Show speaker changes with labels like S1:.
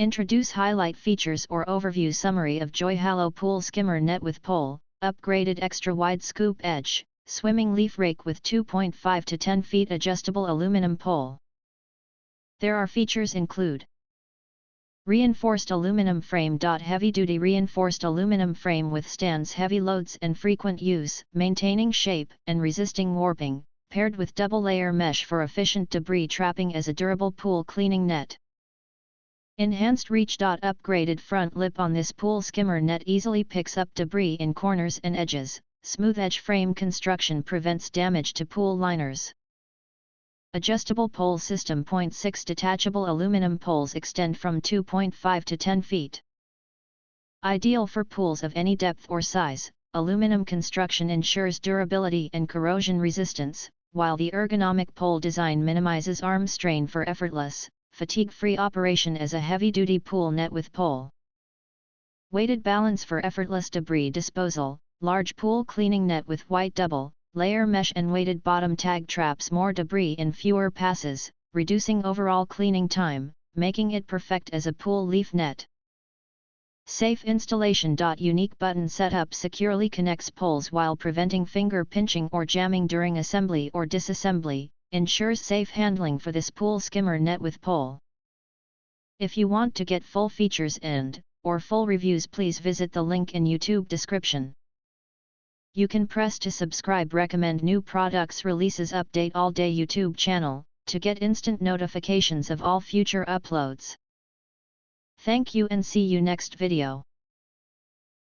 S1: Introduce highlight features or overview summary of joyhalo Pool Skimmer Net with pole, upgraded extra wide scoop edge, swimming leaf rake with 2.5 to 10 feet adjustable aluminum pole. There are features include reinforced aluminum frame. Heavy-duty reinforced aluminum frame withstands heavy loads and frequent use, maintaining shape and resisting warping, paired with double-layer mesh for efficient debris trapping as a durable pool cleaning net. Enhanced reach. Upgraded front lip on this pool skimmer net easily picks up debris in corners and edges. Smooth edge frame construction prevents damage to pool liners. Adjustable pole system. 0.6 detachable aluminum poles extend from 2.5 to 10 feet. Ideal for pools of any depth or size, aluminum construction ensures durability and corrosion resistance, while the ergonomic pole design minimizes arm strain for effortless, fatigue-free operation as a heavy-duty pool net with pole. Weighted balance for effortless debris disposal. Large pool cleaning net with white double-layer mesh and weighted bottom tag traps more debris in fewer passes, reducing overall cleaning time, making it perfect as a pool leaf net. Safe installation. Unique button setup securely connects poles while preventing finger pinching or jamming during assembly or disassembly, ensures safe handling for this pool skimmer net with pole. If you want to get full features and/or full reviews, please visit the link in YouTube description. You can press to subscribe, recommend new products releases, update all day YouTube channel, to get instant notifications of all future uploads. Thank you and see you next video.